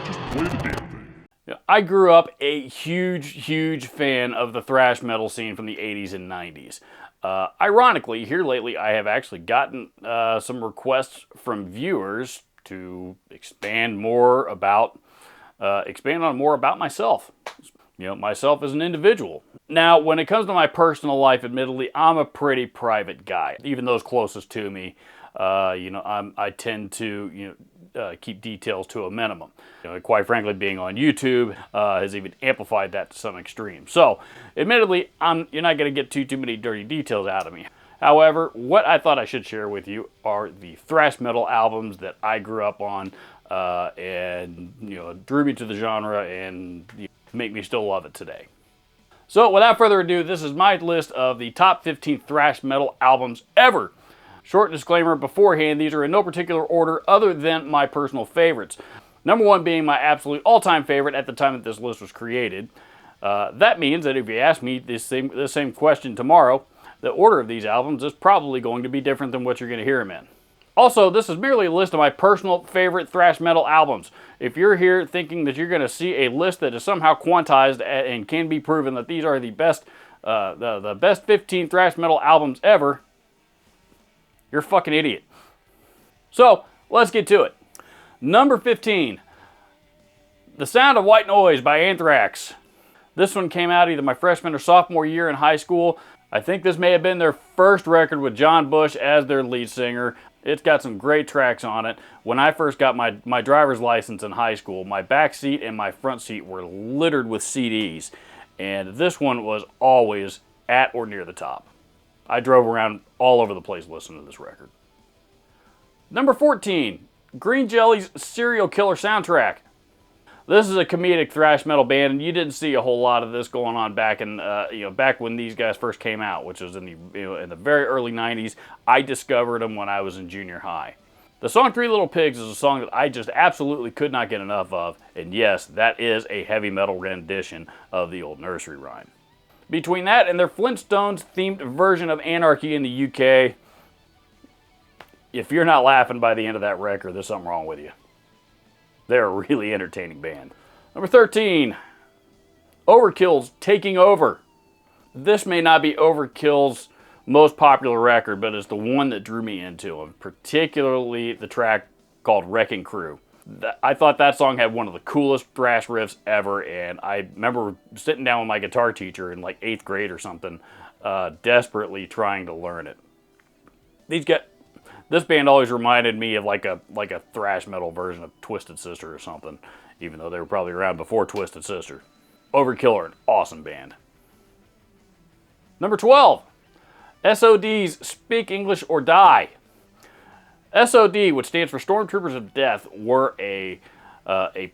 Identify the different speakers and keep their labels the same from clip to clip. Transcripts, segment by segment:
Speaker 1: Just play the damn thing.
Speaker 2: I grew up a huge fan of the thrash metal scene from the 80s and 90s. Ironically, here lately I have actually gotten some requests from viewers to expand on more about myself. Myself as an individual. Now, when it comes to my personal life, admittedly, I'm a pretty private guy. Even those closest to me, I tend to, keep details to a minimum. Quite frankly, being on YouTube has even amplified that to some extreme. So, admittedly, you're not going to get too many dirty details out of me. However, what I thought I should share with you are the thrash metal albums that I grew up on, and drew me to the genre and make me still love it today. So, without further ado, this is my list of the top 15 thrash metal albums ever. Short disclaimer beforehand, these are in no particular order other than my personal favorites. Number one being my absolute all-time favorite at the time that this list was created. That means that if you ask me this same question tomorrow, the order of these albums is probably going to be different than what you're going to hear them in. Also, this is merely a list of my personal favorite thrash metal albums. If you're here thinking that you're going to see a list that is somehow quantized and can be proven that these are the best, the best 15 thrash metal albums ever, you're a fucking idiot. So, let's get to it. Number 15, The Sound of White Noise by Anthrax. This one came out either my freshman or sophomore year in high school. I think this may have been their first record with John Bush as their lead singer. It's got some great tracks on it. When I first got my driver's license in high school, my back seat and my front seat were littered with CDs. And this one was always at or near the top. I drove around all over the place listening to this record. Number 14, Green Jelly's Serial Killer soundtrack. This is a comedic thrash metal band, and you didn't see a whole lot of this going on back in, back when these guys first came out, which was in the very early 90s. I discovered them when I was in junior high. The song Three Little Pigs is a song that I just absolutely could not get enough of, and yes, that is a heavy metal rendition of the old nursery rhyme. Between that and their Flintstones-themed version of Anarchy in the UK, if you're not laughing by the end of that record, there's something wrong with you. They're a really entertaining band. Number 13, Overkill's Taking Over. This may not be Overkill's most popular record, but it's the one that drew me into them, particularly the track called Wrecking Crew. I thought that song had one of the coolest thrash riffs ever, and I remember sitting down with my guitar teacher in like 8th grade or something, desperately trying to learn it. This band always reminded me of like a thrash metal version of Twisted Sister or something, even though they were probably around before Twisted Sister. Overkill are an awesome band. Number 12, s.o.d's Speak English or Die. s.o.d, which stands for Stormtroopers of Death, were a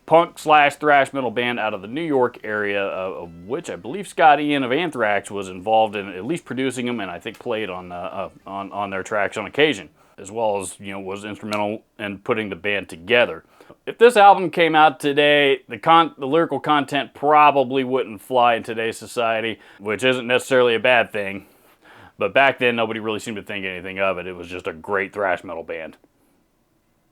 Speaker 2: punk / thrash metal band out of the New York area, of which I believe s.o.d of Anthrax was involved in at least producing them, and I think played on their tracks on occasion, as well as was instrumental in putting the band together. If this album came out today, the lyrical content probably wouldn't fly in today's society, which isn't necessarily a bad thing. But back then, nobody really seemed to think anything of it. It was just a great thrash metal band.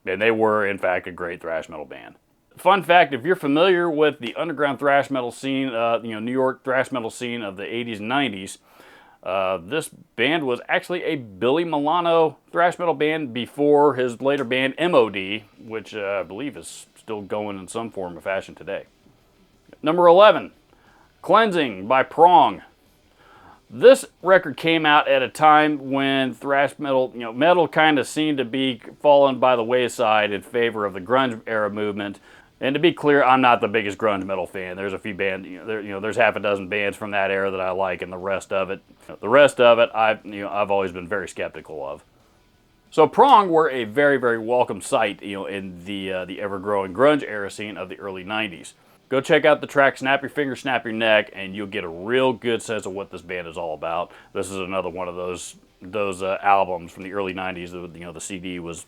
Speaker 2: And they were, in fact, a great thrash metal band. Fun fact, if you're familiar with the underground thrash metal scene, New York thrash metal scene of the 80s and 90s, this band was actually a Billy Milano thrash metal band before his later band m.o.d, which I believe is still going in some form or fashion today. Number 11, Cleansing by Prong. This record came out at a time when thrash metal, metal kind of seemed to be falling by the wayside in favor of the grunge era movement. And to be clear, I'm not the biggest grunge metal fan. There's a few bands, there's half a dozen bands from that era that I like, and the rest of it, I've always been very skeptical of. So Prong were a very, very welcome sight, in the ever-growing grunge era scene of the early 90s. Go check out the track Snap Your Finger, Snap Your Neck, and you'll get a real good sense of what this band is all about. This is another one of those albums from the early 90s that, the CD was,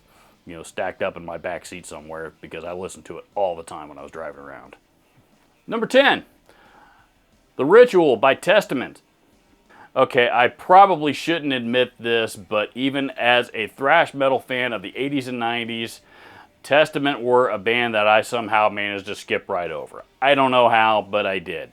Speaker 2: stacked up in my back seat somewhere because I listened to it all the time when I was driving around. Number 10, The Ritual by Testament. Okay, I probably shouldn't admit this, but even as a thrash metal fan of the 80s and 90s, Testament were a band that I somehow managed to skip right over. I don't know how, but I did.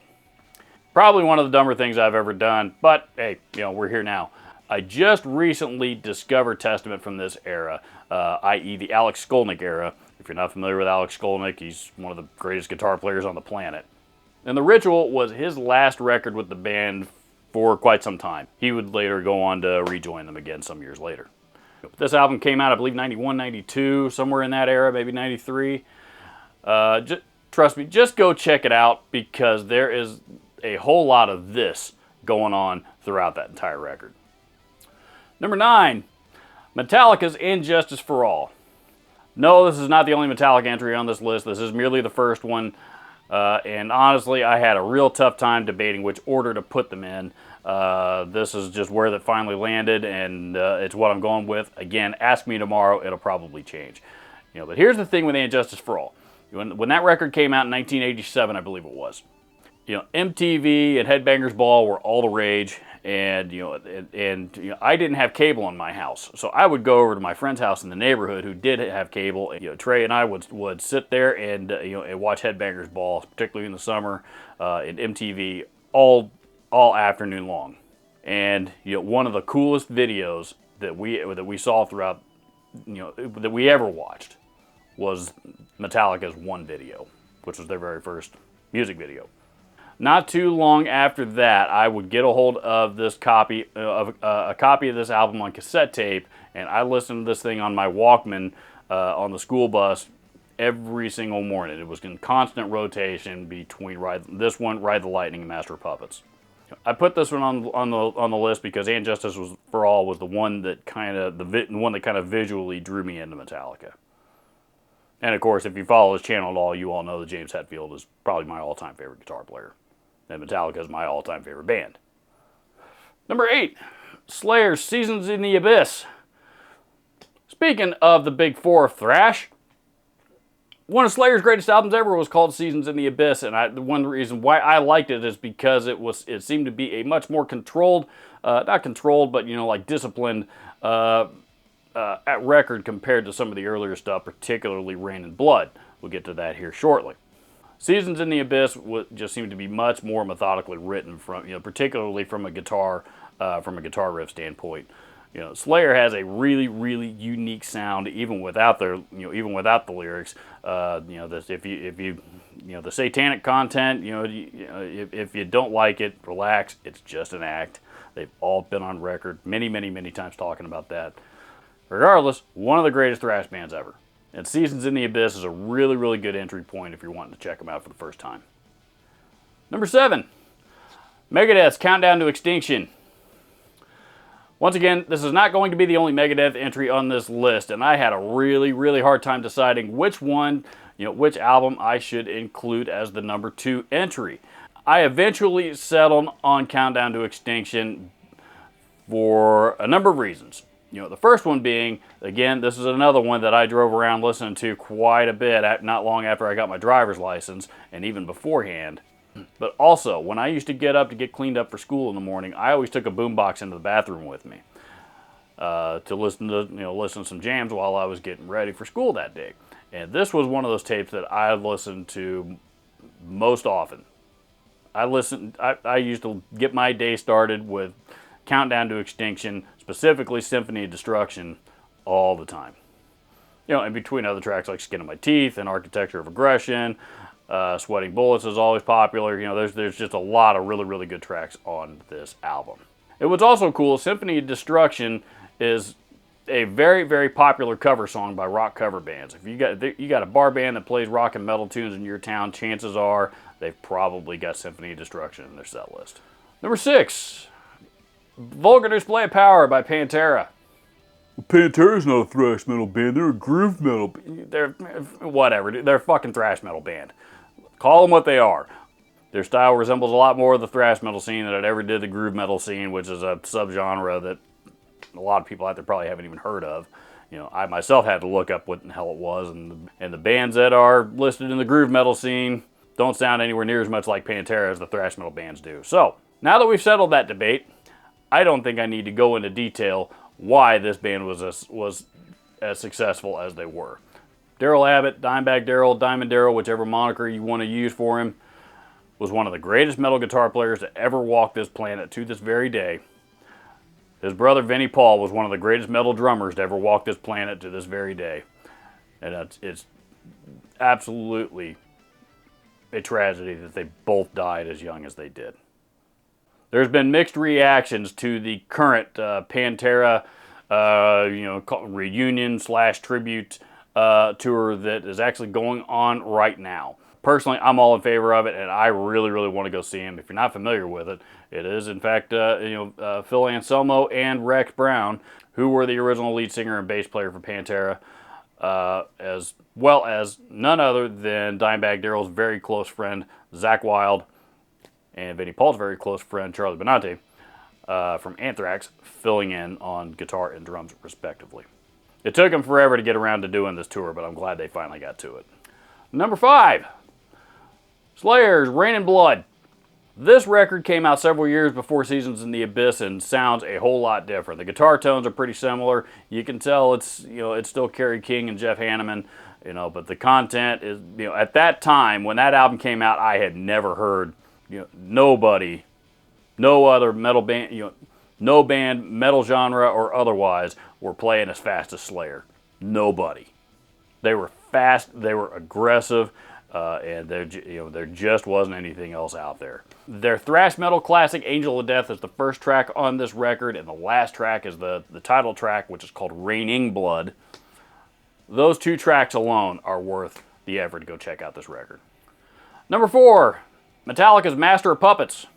Speaker 2: Probably one of the dumber things I've ever done, but hey, we're here now. I just recently discovered Testament from this era, i.e. the Alex Skolnick era. If you're not familiar with Alex Skolnick, he's one of the greatest guitar players on the planet. And The Ritual was his last record with the band for quite some time. He would later go on to rejoin them again some years later. This album came out, I believe, 91, 92, somewhere in that era, maybe 93. Trust me, just go check it out because there is a whole lot of this going on throughout that entire record. Number 9, Metallica's Injustice for All. No, this is not the only Metallica entry on this list. This is merely the first one. And honestly, I had a real tough time debating which order to put them in. This is just where that finally landed, and it's what I'm going with. Again, ask me tomorrow, it'll probably change. But here's the thing with Injustice for All. When that record came out in 1987, I believe it was, MTV and Headbangers Ball were all the rage, and I didn't have cable in my house, so I would go over to my friend's house in the neighborhood who did have cable. Trey and I would sit there and and watch Headbangers Ball, particularly in the summer, in MTV all afternoon long. And one of the coolest videos that we saw throughout, that we ever watched, was Metallica's One video, which was their very first music video. Not too long after that, I would get a hold of this copy of a copy of this album on cassette tape, and I listened to this thing on my Walkman on the school bus every single morning. It was in constant rotation between Ride the Lightning, and Master of Puppets. I put this one on the list because Injustice for All was the one that kind of visually drew me into Metallica. And of course, if you follow his channel at all, you all know that James Hetfield is probably my all-time favorite guitar player. And Metallica is my all-time favorite band. Number 8, Slayer's Seasons in the Abyss. Speaking of the big four of thrash, one of Slayer's greatest albums ever was called Seasons in the Abyss, and one reason why I liked it is because it seemed to be a much more controlled, not controlled, but like disciplined at record compared to some of the earlier stuff, particularly Rain and Blood. We'll get to that here shortly. Seasons in the Abyss just seemed to be much more methodically written, particularly from a guitar riff standpoint. Slayer has a really, really unique sound, even without the lyrics. The satanic content, if you don't like it, relax. It's just an act. They've all been on record many, many, many times talking about that. Regardless, one of the greatest thrash bands ever. And Seasons in the Abyss is a really, really good entry point if you're wanting to check them out for the first time. Number 7, Megadeth's Countdown to Extinction. Once again, this is not going to be the only Megadeth entry on this list, and I had a really, really hard time deciding which album I should include as the number 2 entry. I eventually settled on Countdown to Extinction for a number of reasons. The first one being, again, this is another one that I drove around listening to quite a bit not long after I got my driver's license, and even beforehand. But also, when I used to get up to get cleaned up for school in the morning, I always took a boombox into the bathroom with me to listen to some jams while I was getting ready for school that day. And this was one of those tapes that I listened to most often. I used to get my day started with Countdown to Extinction, specifically Symphony of Destruction, all the time. In between other tracks like Skin of My Teeth and Architecture of Aggression, Sweating Bullets is always popular. There's just a lot of really, really good tracks on this album. It was also cool, Symphony of Destruction is a very, very popular cover song by rock cover bands. If you got a bar band that plays rock and metal tunes in your town, chances are they've probably got Symphony of Destruction in their set list. Number 6, Vulgar Display of Power by Pantera. Pantera's not a thrash metal band, they're a groove metal band. They're a fucking thrash metal band. Call them what they are. Their style resembles a lot more of the thrash metal scene than it ever did the groove metal scene, which is a subgenre that a lot of people out there probably haven't even heard of. I myself had to look up what the hell it was, and the bands that are listed in the groove metal scene don't sound anywhere near as much like Pantera as the thrash metal bands do. So, now that we've settled that debate, I don't think I need to go into detail why this band was as successful as they were. Daryl Abbott, Dimebag Daryl, Diamond Daryl, whichever moniker you want to use for him, was one of the greatest metal guitar players to ever walk this planet to this very day. His brother Vinnie Paul was one of the greatest metal drummers to ever walk this planet to this very day. And it's absolutely a tragedy that they both died as young as they did. There's been mixed reactions to the current Pantera reunion / tribute tour that is actually going on right now. Personally, I'm all in favor of it, and I really, really want to go see him. If you're not familiar with it, it is, in fact, Phil Anselmo and Rex Brown, who were the original lead singer and bass player for Pantera, as well as none other than Dimebag Darrell's very close friend, Zakk Wylde, and Vinnie Paul's very close friend, Charlie Benante, from Anthrax, filling in on guitar and drums, respectively. It took them forever to get around to doing this tour, but I'm glad they finally got to it. Number 5. Slayer's Rain and Blood. This record came out several years before Seasons in the Abyss and sounds a whole lot different. The guitar tones are pretty similar. You can tell it's still Kerry King and Jeff Hanneman, but the content is, at that time when that album came out, I had never heard, nobody, no other metal band, no band, metal genre or otherwise, were playing as fast as Slayer. Nobody. They were fast, they were aggressive, and there just wasn't anything else out there. Their thrash metal classic, Angel of Death, is the first track on this record, and the last track is the title track, which is called Raining Blood. Those 2 tracks alone are worth the effort to go check out this record. Number 4, Metallica's Master of Puppets.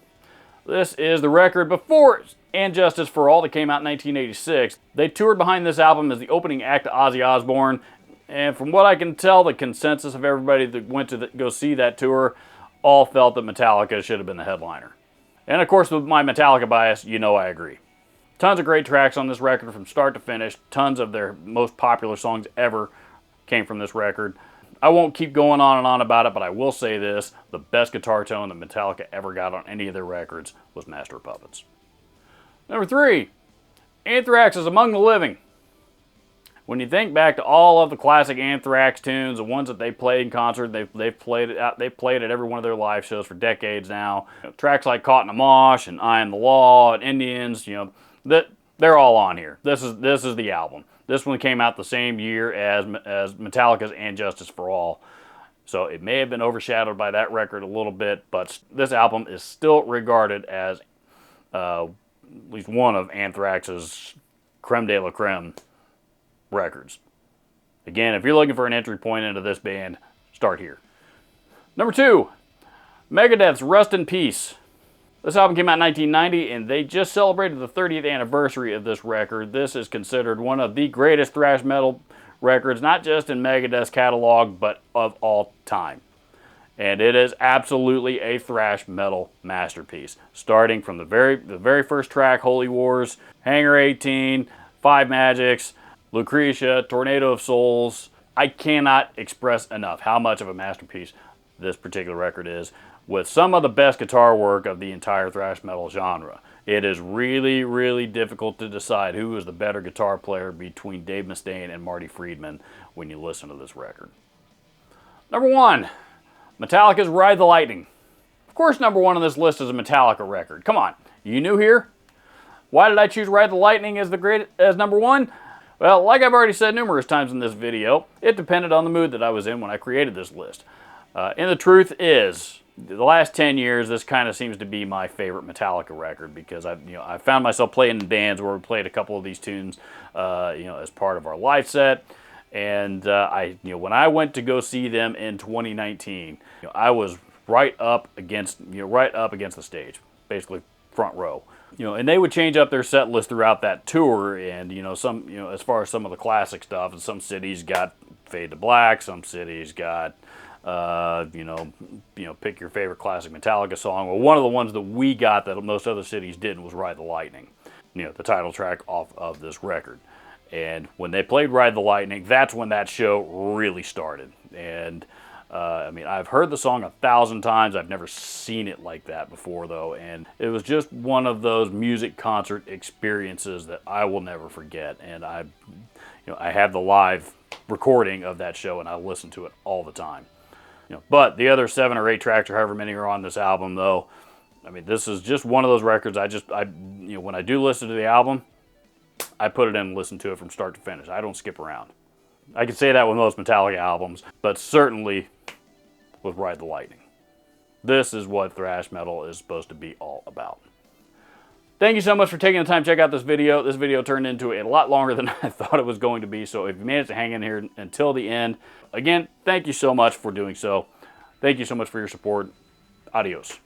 Speaker 2: This is the record before And Justice for All that came out in 1986. They toured behind this album as the opening act to Ozzy Osbourne. And from what I can tell, the consensus of everybody that went to go see that tour all felt that Metallica should have been the headliner. And of course, with my Metallica bias, I agree. Tons of great tracks on this record from start to finish. Tons of their most popular songs ever came from this record. I won't keep going on and on about it, but I will say this. The best guitar tone that Metallica ever got on any of their records was Master of Puppets. Number 3, Anthrax is Among the Living. When you think back to all of the classic Anthrax tunes, the ones that they played in concert, they've played at every one of their live shows for decades now. Tracks like Caught in a Mosh and I Am the Law and Indians, they're all on here. This is the album. This one came out the same year as Metallica's And Justice for All. So it may have been overshadowed by that record a little bit, but this album is still regarded as at least one of Anthrax's creme de la creme records. Again, if you're looking for an entry point into this band, start here. Number 2, Megadeth's Rust in Peace. This album came out in 1990, and they just celebrated the 30th anniversary of this record. This is considered one of the greatest thrash metal records, not just in Megadeth's catalog, but of all time. And it is absolutely a thrash metal masterpiece. Starting from the very first track, Holy Wars, Hangar 18, Five Magics, Lucretia, Tornado of Souls. I cannot express enough how much of a masterpiece this particular record is, with some of the best guitar work of the entire thrash metal genre. It is really, really difficult to decide who is the better guitar player between Dave Mustaine and Marty Friedman when you listen to this record. Number 1, Metallica's Ride the Lightning. Of course, number 1 on this list is a Metallica record. Come on, you new here? Why did I choose Ride the Lightning as number 1? Well, like I've already said numerous times in this video, it depended on the mood that I was in when I created this list. And the truth is, the last 10 years, this kind of seems to be my favorite Metallica record because I found myself playing in bands where we played a couple of these tunes, as part of our live set. And when I went to go see them in 2019, I was right up against the stage, basically front row. And they would change up their set list throughout that tour, and some, as far as some of the classic stuff, and some cities got Fade to Black, some cities got pick your favorite classic Metallica song. Well, one of the ones that we got that most other cities didn't was Ride the Lightning, the title track off of this record. And when they played Ride the Lightning, that's when that show really started. And I've heard the song 1,000 times. I've never seen it like that before, though. And it was just one of those music concert experiences that I will never forget. And I have the live recording of that show, and I listen to it all the time. But the other 7 or 8 tracks or however many are on this album, though, I mean, this is just one of those records when I do listen to the album, I put it in and listen to it from start to finish. I don't skip around. I can say that with most Metallica albums, but certainly with Ride the Lightning. This is what thrash metal is supposed to be all about. Thank you so much for taking the time to check out this video. This video turned into a lot longer than I thought it was going to be, so if you managed to hang in here until the end, again, thank you so much for doing so. Thank you so much for your support. Adios.